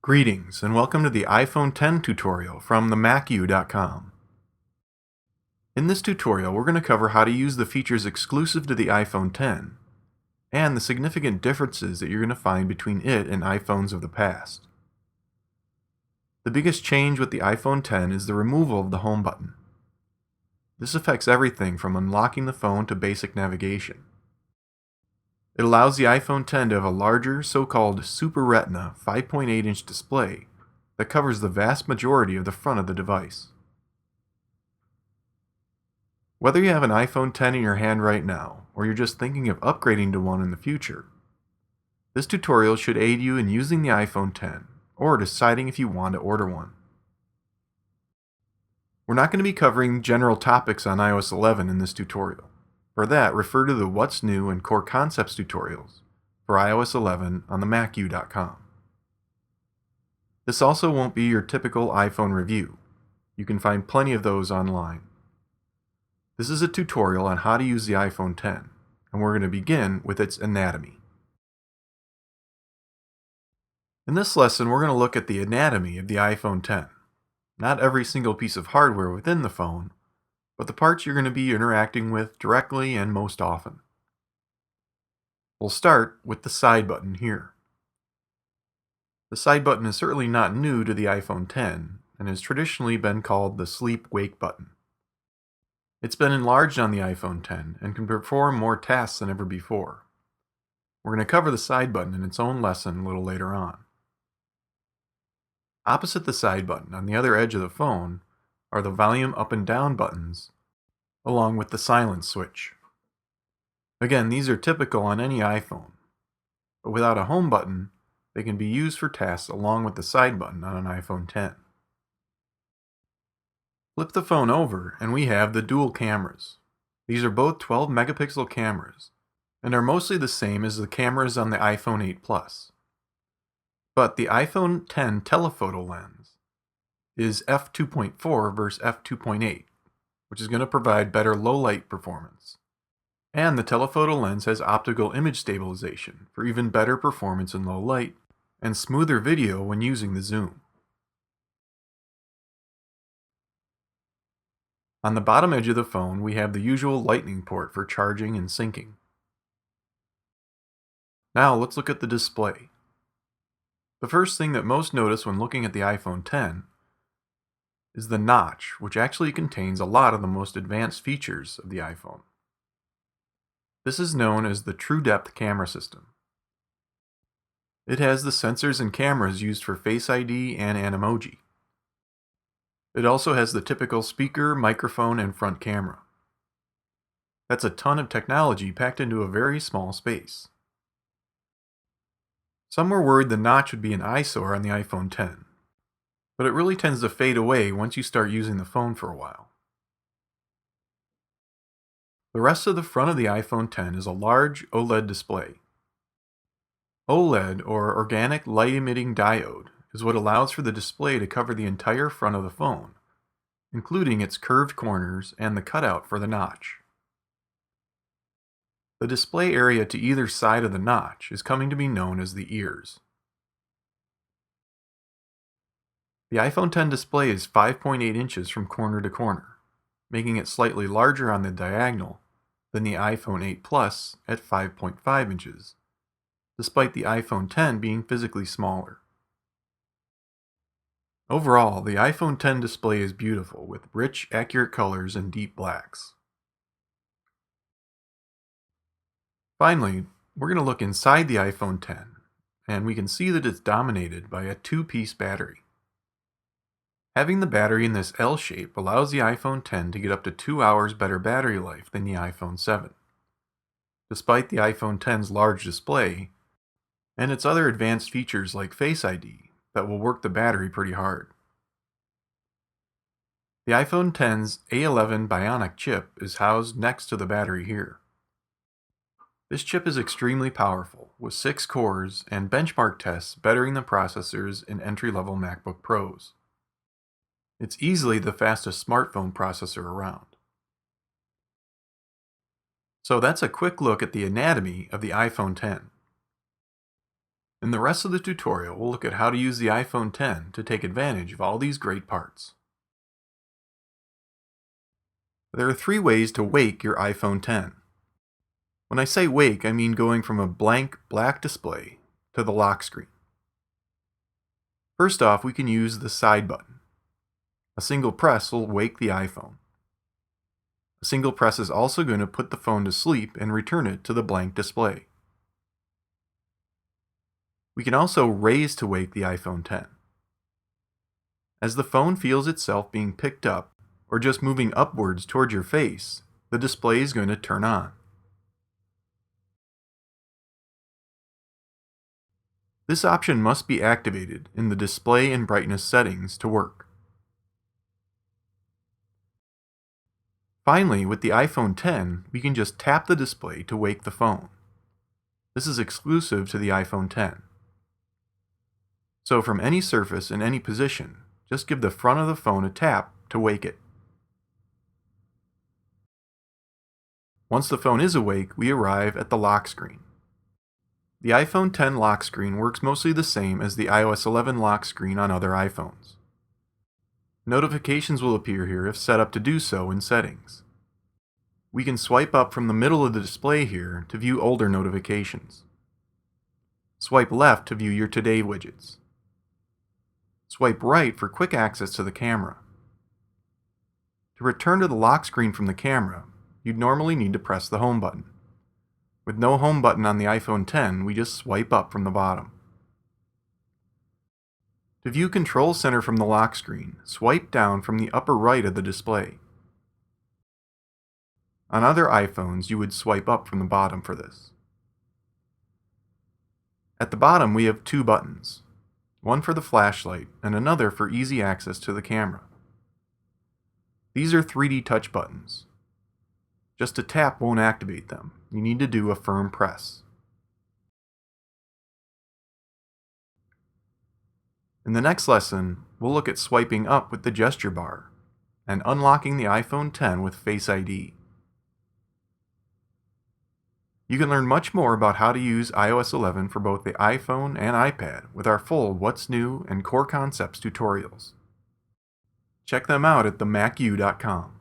Greetings and welcome to the iPhone 10 tutorial from themacu.com. In this tutorial, we're going to cover how to use the features exclusive to the iPhone 10 and the significant differences that you're going to find between it and iPhones of the past. The biggest change with the iPhone 10 is the removal of the home button. This affects everything from unlocking the phone to basic navigation. It allows the iPhone 10 to have a larger, so-called Super Retina 5.8-inch display that covers the vast majority of the front of the device. Whether you have an iPhone 10 in your hand right now, or you're just thinking of upgrading to one in the future, this tutorial should aid you in using the iPhone 10, or deciding if you want to order one. We're not going to be covering general topics on iOS 11 in this tutorial. For that, refer to the What's New and Core Concepts tutorials for iOS 11 on themacu.com. This also won't be your typical iPhone review. You can find plenty of those online. This is a tutorial on how to use the iPhone 10, and we're going to begin with its anatomy. In this lesson, we're going to look at the anatomy of the iPhone 10. Not every single piece of hardware within the phone, but the parts you're going to be interacting with directly and most often. We'll start with the side button here. The side button is certainly not new to the iPhone 10 and has traditionally been called the sleep-wake button. It's been enlarged on the iPhone 10 and can perform more tasks than ever before. We're going to cover the side button in its own lesson a little later on. Opposite the side button on the other edge of the phone are the volume up and down buttons, along with the silence switch. Again, these are typical on any iPhone, but without a home button, they can be used for tasks along with the side button on an iPhone 10. Flip the phone over and we have the dual cameras. These are both 12 megapixel cameras and are mostly the same as the cameras on the iPhone 8 Plus. But the iPhone 10 telephoto lens is f2.4 versus f2.8, which is going to provide better low-light performance. And the telephoto lens has optical image stabilization for even better performance in low light and smoother video when using the zoom. On the bottom edge of the phone, we have the usual lightning port for charging and syncing. Now let's look at the display. The first thing that most notice when looking at the iPhone 10 is the notch, which actually contains a lot of the most advanced features of the iPhone. This is known as the True Depth camera system. It has the sensors and cameras used for Face ID and Animoji. It also has the typical speaker, microphone, and front camera. That's a ton of technology packed into a very small space. Some were worried the notch would be an eyesore on the iPhone 10, but it really tends to fade away once you start using the phone for a while. The rest of the front of the iPhone 10 is a large OLED display. OLED, or Organic Light Emitting Diode, is what allows for the display to cover the entire front of the phone, including its curved corners and the cutout for the notch. The display area to either side of the notch is coming to be known as the ears. The iPhone 10 display is 5.8 inches from corner to corner, making it slightly larger on the diagonal than the iPhone 8 Plus at 5.5 inches, despite the iPhone 10 being physically smaller. Overall, the iPhone 10 display is beautiful with rich, accurate colors and deep blacks. Finally, we're going to look inside the iPhone 10, and we can see that it's dominated by a two-piece battery. Having the battery in this L shape allows the iPhone 10 to get up to 2 hours better battery life than the iPhone 7, despite the iPhone 10's large display and its other advanced features like Face ID that will work the battery pretty hard. The iPhone 10's A11 Bionic chip is housed next to the battery here. This chip is extremely powerful, with 6 cores and benchmark tests bettering the processors in entry-level MacBook Pros. It's easily the fastest smartphone processor around. So that's a quick look at the anatomy of the iPhone 10. In the rest of the tutorial, we'll look at how to use the iPhone X to take advantage of all these great parts. There are 3 ways to wake your iPhone X. When I say wake, I mean going from a blank black display to the lock screen. First off, we can use the side button. A single press will wake the iPhone. A single press is also going to put the phone to sleep and return it to the blank display. We can also raise to wake the iPhone X. As the phone feels itself being picked up, or just moving upwards towards your face, the display is going to turn on. This option must be activated in the display and brightness settings to work. Finally, with the iPhone X, we can just tap the display to wake the phone. This is exclusive to the iPhone X. So from any surface in any position, just give the front of the phone a tap to wake it. Once the phone is awake, we arrive at the lock screen. The iPhone X lock screen works mostly the same as the iOS 11 lock screen on other iPhones. Notifications will appear here if set up to do so in settings. We can swipe up from the middle of the display here to view older notifications. Swipe left to view your Today widgets. Swipe right for quick access to the camera. To return to the lock screen from the camera, you'd normally need to press the home button. With no home button on the iPhone X, we just swipe up from the bottom. To view Control Center from the lock screen, swipe down from the upper right of the display. On other iPhones, you would swipe up from the bottom for this. At the bottom, we have 2 buttons, one for the flashlight and another for easy access to the camera. These are 3D touch buttons. Just a tap won't activate them. You need to do a firm press. In the next lesson, we'll look at swiping up with the gesture bar and unlocking the iPhone X with Face ID. You can learn much more about how to use iOS 11 for both the iPhone and iPad with our full What's New and Core Concepts tutorials. Check them out at themacu.com.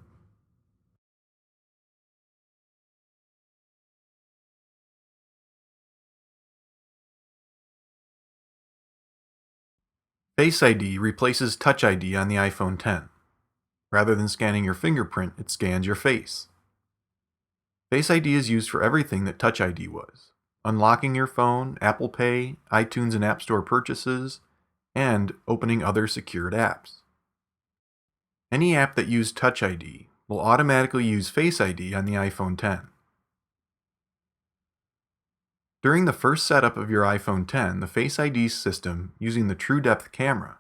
Face ID replaces Touch ID on the iPhone X. Rather than scanning your fingerprint, it scans your face. Face ID is used for everything that Touch ID was: unlocking your phone, Apple Pay, iTunes and App Store purchases, and opening other secured apps. Any app that used Touch ID will automatically use Face ID on the iPhone X. During the first setup of your iPhone X, the Face ID system, using the True Depth camera,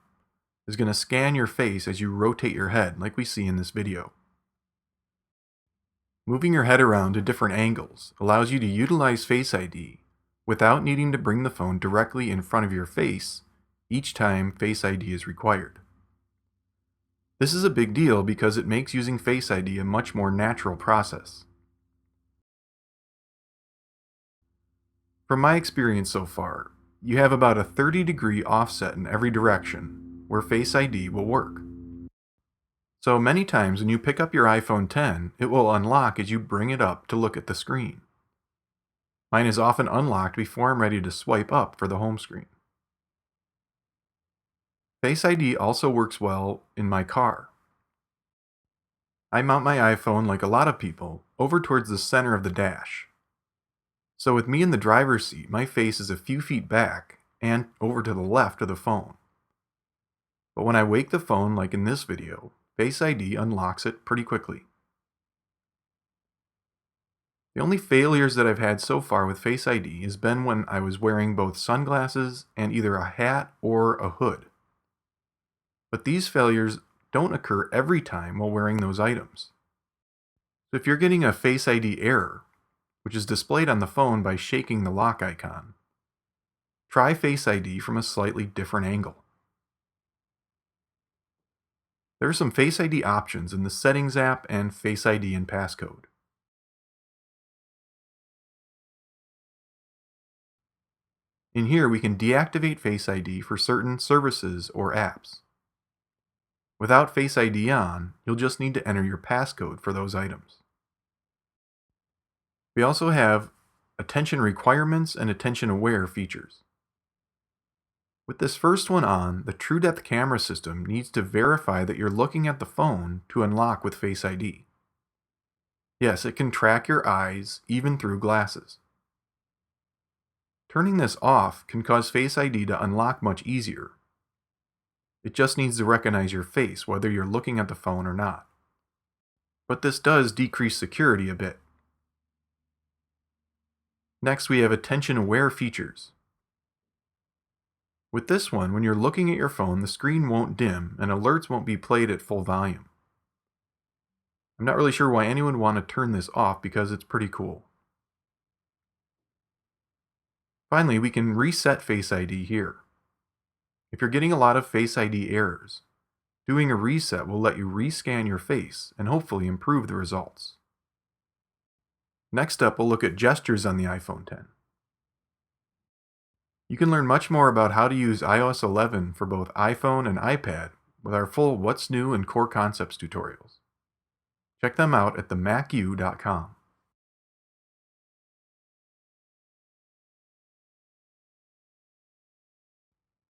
is going to scan your face as you rotate your head, like we see in this video. Moving your head around to different angles allows you to utilize Face ID without needing to bring the phone directly in front of your face each time Face ID is required. This is a big deal because it makes using Face ID a much more natural process. From my experience so far, you have about a 30-degree offset in every direction where Face ID will work. So many times when you pick up your iPhone X, it will unlock as you bring it up to look at the screen. Mine is often unlocked before I'm ready to swipe up for the home screen. Face ID also works well in my car. I mount my iPhone, like a lot of people, over towards the center of the dash. So with me in the driver's seat, my face is a few feet back and over to the left of the phone. But when I wake the phone, like in this video, Face ID unlocks it pretty quickly. The only failures that I've had so far with Face ID has been when I was wearing both sunglasses and either a hat or a hood. But these failures don't occur every time while wearing those items. So if you're getting a Face ID error, which is displayed on the phone by shaking the lock icon, try Face ID from a slightly different angle. There are some Face ID options in the Settings app and Face ID and Passcode. In here, we can deactivate Face ID for certain services or apps. Without Face ID on, you'll just need to enter your passcode for those items. We also have Attention Requirements and Attention Aware features. With this first one on, the TrueDepth camera system needs to verify that you're looking at the phone to unlock with Face ID. Yes, it can track your eyes even through glasses. Turning this off can cause Face ID to unlock much easier. It just needs to recognize your face whether you're looking at the phone or not. But this does decrease security a bit. Next, we have Attention Aware features. With this one, when you're looking at your phone, the screen won't dim and alerts won't be played at full volume. I'm not really sure why anyone would want to turn this off because it's pretty cool. Finally, we can reset Face ID here. If you're getting a lot of Face ID errors, doing a reset will let you rescan your face and hopefully improve the results. Next up, we'll look at gestures on the iPhone X. You can learn much more about how to use iOS 11 for both iPhone and iPad with our full What's New and Core Concepts tutorials. Check them out at themacu.com.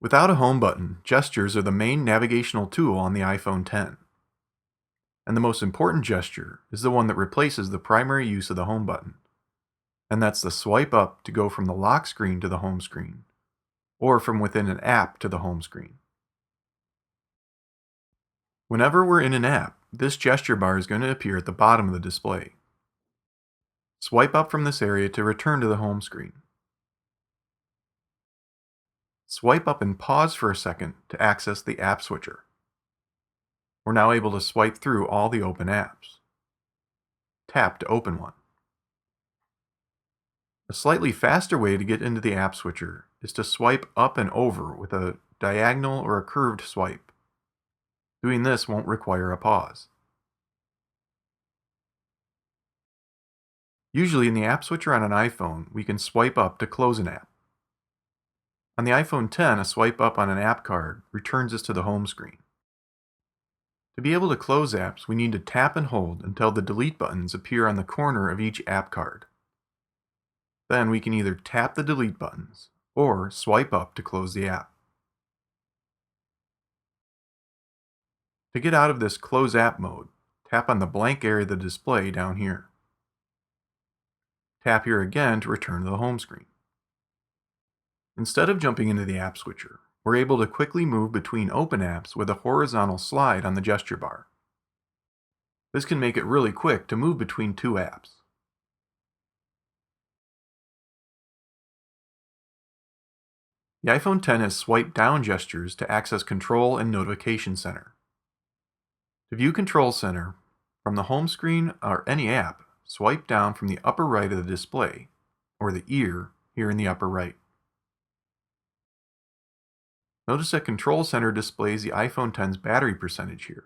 Without a home button, gestures are the main navigational tool on the iPhone X. And the most important gesture is the one that replaces the primary use of the home button. And that's the swipe up to go from the lock screen to the home screen, or from within an app to the home screen. Whenever we're in an app, this gesture bar is going to appear at the bottom of the display. Swipe up from this area to return to the home screen. Swipe up and pause for a second to access the app switcher. We're now able to swipe through all the open apps. Tap to open one. A slightly faster way to get into the app switcher is to swipe up and over with a diagonal or a curved swipe. Doing this won't require a pause. Usually in the app switcher on an iPhone, we can swipe up to close an app. On the iPhone X, a swipe up on an app card returns us to the home screen. To be able to close apps, we need to tap and hold until the delete buttons appear on the corner of each app card. Then we can either tap the delete buttons or swipe up to close the app. To get out of this close app mode, tap on the blank area of the display down here. Tap here again to return to the home screen. Instead of jumping into the app switcher, we're able to quickly move between open apps with a horizontal slide on the gesture bar. This can make it really quick to move between two apps. The iPhone X has swipe down gestures to access Control and Notification Center. To view Control Center, from the home screen or any app, swipe down from the upper right of the display, or the ear here in the upper right. Notice that Control Center displays the iPhone X's battery percentage here.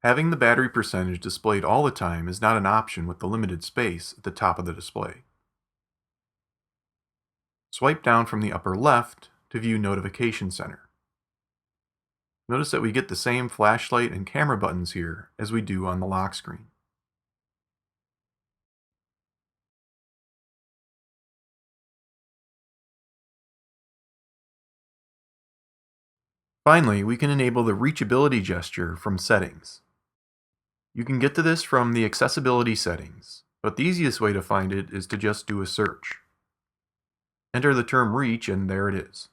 Having the battery percentage displayed all the time is not an option with the limited space at the top of the display. Swipe down from the upper left to view Notification Center. Notice that we get the same flashlight and camera buttons here as we do on the lock screen. Finally, we can enable the reachability gesture from settings. You can get to this from the accessibility settings, but the easiest way to find it is to just do a search. Enter the term reach and there it is.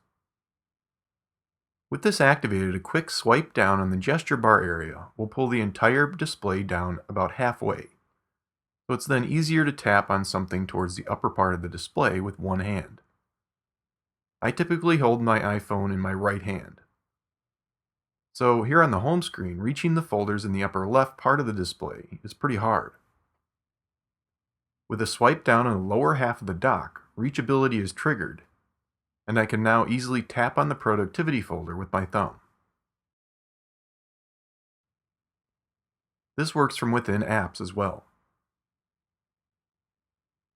With this activated, a quick swipe down on the gesture bar area will pull the entire display down about halfway. So it's then easier to tap on something towards the upper part of the display with one hand. I typically hold my iPhone in my right hand. So here on the home screen, reaching the folders in the upper left part of the display is pretty hard. With a swipe down on the lower half of the dock, reachability is triggered, and I can now easily tap on the productivity folder with my thumb. This works from within apps as well.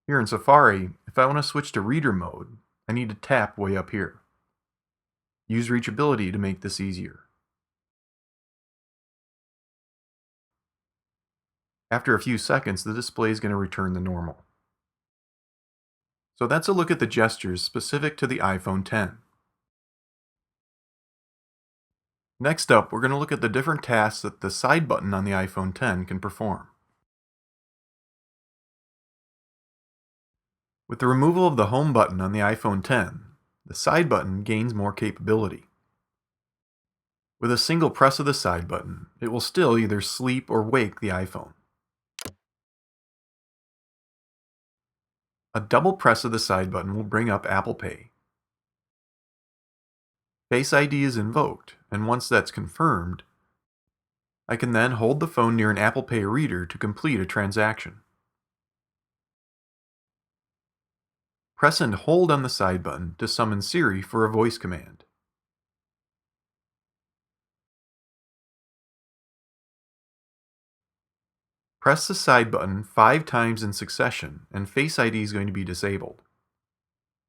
Here in Safari, if I want to switch to reader mode, I need to tap way up here. Use reachability to make this easier. After a few seconds, the display is going to return to normal. So that's a look at the gestures specific to the iPhone X. Next up, we're going to look at the different tasks that the side button on the iPhone X can perform. With the removal of the home button on the iPhone X, the side button gains more capability. With a single press of the side button, it will still either sleep or wake the iPhone. A double press of the side button will bring up Apple Pay. Face ID is invoked, and once that's confirmed, I can then hold the phone near an Apple Pay reader to complete a transaction. Press and hold on the side button to summon Siri for a voice command. Press the side button 5 times in succession, and Face ID is going to be disabled.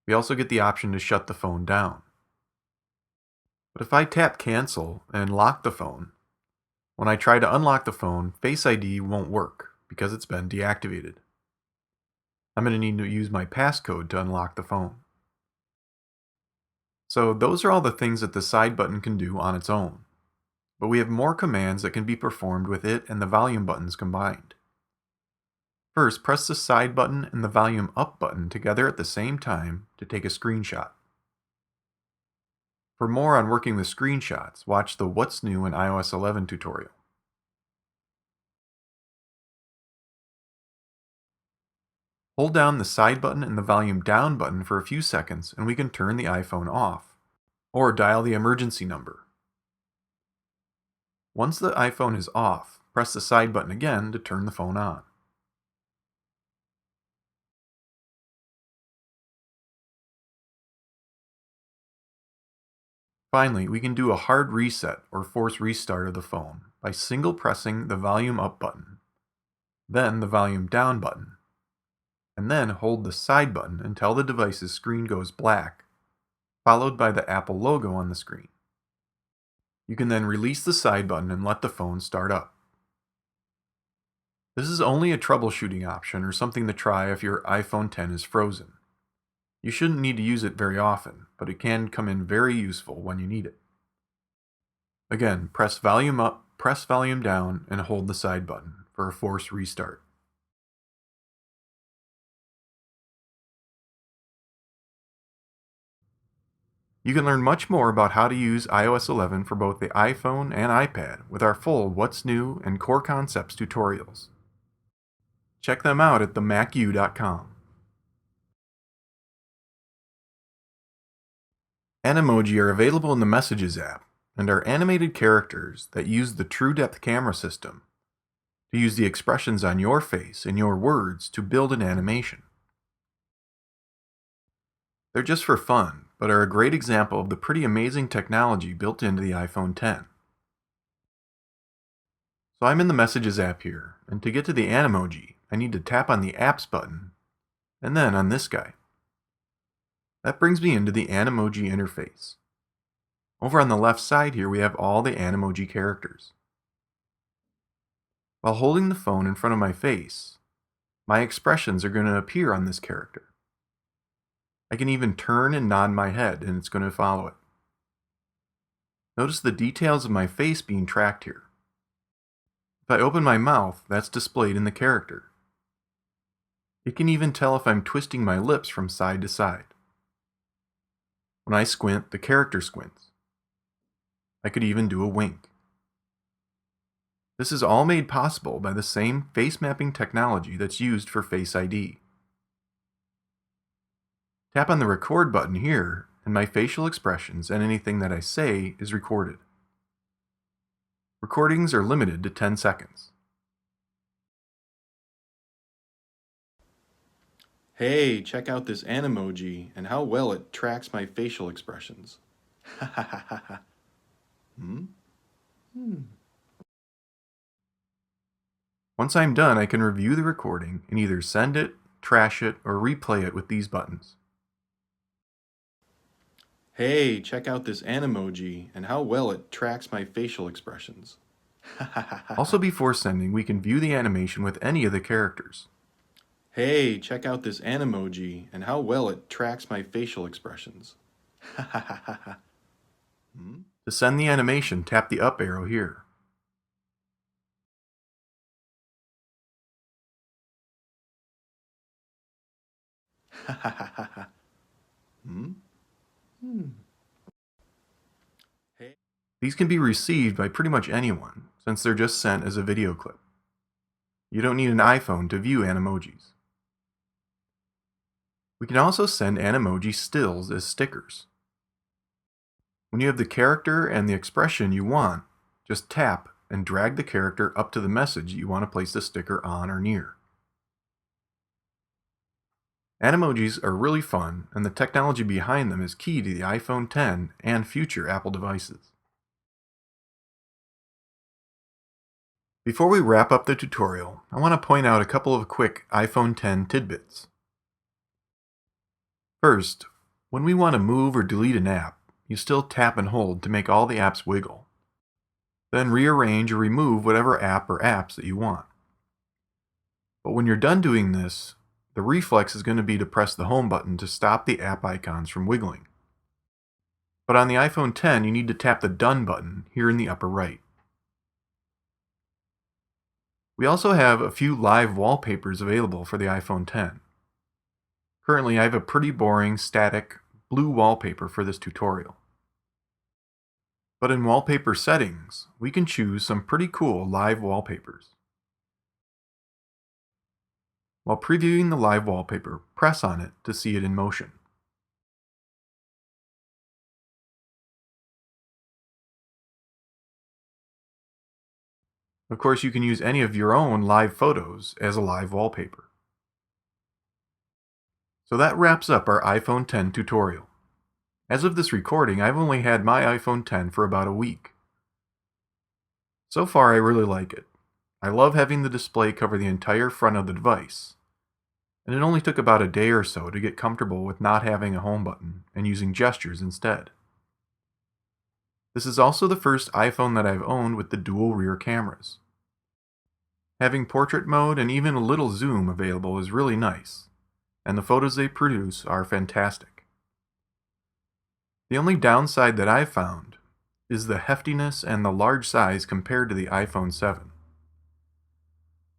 We also get the option to shut the phone down. But if I tap Cancel and lock the phone, when I try to unlock the phone, Face ID won't work because it's been deactivated. I'm going to need to use my passcode to unlock the phone. So those are all the things that the side button can do on its own. But we have more commands that can be performed with it and the volume buttons combined. First, press the side button and the volume up button together at the same time to take a screenshot. For more on working with screenshots, watch the What's New in iOS 11 tutorial. Hold down the side button and the volume down button for a few seconds and we can turn the iPhone off, or dial the emergency number. Once the iPhone is off, press the side button again to turn the phone on. Finally, we can do a hard reset or force restart of the phone by single pressing the volume up button, then the volume down button, and then hold the side button until the device's screen goes black, followed by the Apple logo on the screen. You can then release the side button and let the phone start up. This is only a troubleshooting option or something to try if your iPhone X is frozen. You shouldn't need to use it very often, but it can come in very useful when you need it. Again, press volume up, press volume down, and hold the side button for a forced restart. You can learn much more about how to use iOS 11 for both the iPhone and iPad with our full What's New and Core Concepts tutorials. Check them out at themacu.com. Animoji are available in the Messages app and are animated characters that use the TrueDepth camera system to use the expressions on your face and your words to build an animation. They're just for fun, but are a great example of the pretty amazing technology built into the iPhone X. So I'm in the Messages app here, and to get to the Animoji, I need to tap on the Apps button, and then on this guy. That brings me into the Animoji interface. Over on the left side here, we have all the Animoji characters. While holding the phone in front of my face, my expressions are going to appear on this character. I can even turn and nod my head, and it's going to follow it. Notice the details of my face being tracked here. If I open my mouth, that's displayed in the character. It can even tell if I'm twisting my lips from side to side. When I squint, the character squints. I could even do a wink. This is all made possible by the same face mapping technology that's used for Face ID. Tap on the record button here, and my facial expressions and anything that I say is recorded. Recordings are limited to 10 seconds. Hey, check out this Animoji and how well it tracks my facial expressions. Ha ha ha ha ha. Once I'm done, I can review the recording and either send it, trash it, or replay it with these buttons. Hey, check out this Animoji and how well it tracks my facial expressions. Also, before sending, we can view the animation with any of the characters. Hey, check out this Animoji and how well it tracks my facial expressions. To send the animation, tap the up arrow here. These can be received by pretty much anyone, since they're just sent as a video clip. You don't need an iPhone to view Animojis. We can also send Animoji stills as stickers. When you have the character and the expression you want, just tap and drag the character up to the message you want to place the sticker on or near. Animojis are really fun, and the technology behind them is key to the iPhone X and future Apple devices. Before we wrap up the tutorial, I want to point out a couple of quick iPhone X tidbits. First, when we want to move or delete an app, you still tap and hold to make all the apps wiggle. Then rearrange or remove whatever app or apps that you want. But when you're done doing this, the reflex is going to be to press the home button to stop the app icons from wiggling. But on the iPhone X, you need to tap the Done button here in the upper right. We also have a few live wallpapers available for the iPhone X. Currently, I have a pretty boring, static, blue wallpaper for this tutorial. But in wallpaper settings, we can choose some pretty cool live wallpapers. While previewing the live wallpaper, press on it to see it in motion. Of course, you can use any of your own live photos as a live wallpaper. So that wraps up our iPhone X tutorial. As of this recording, I've only had my iPhone X for about a week. So far, I really like it. I love having the display cover the entire front of the device. And it only took about a day or so to get comfortable with not having a home button and using gestures instead. This is also the first iPhone that I've owned with the dual rear cameras. Having portrait mode and even a little zoom available is really nice, and the photos they produce are fantastic. The only downside that I've found is the heftiness and the large size compared to the iPhone 7.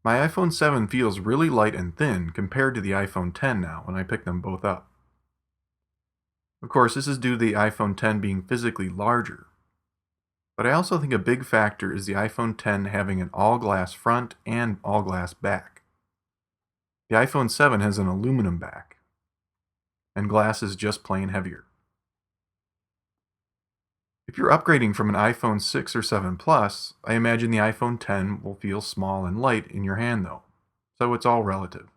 My iPhone 7 feels really light and thin compared to the iPhone X now when I pick them both up. Of course, this is due to the iPhone X being physically larger. But I also think a big factor is the iPhone X having an all-glass front and all-glass back. The iPhone 7 has an aluminum back, and glass is just plain heavier. If you're upgrading from an iPhone 6 or 7 Plus, I imagine the iPhone X will feel small and light in your hand though, so it's all relative.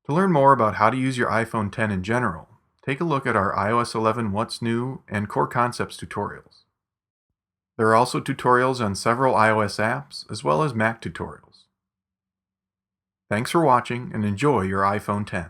To learn more about how to use your iPhone X in general, take a look at our iOS 11 What's New and Core Concepts tutorials. There are also tutorials on several iOS apps as well as Mac tutorials. Thanks for watching and enjoy your iPhone X.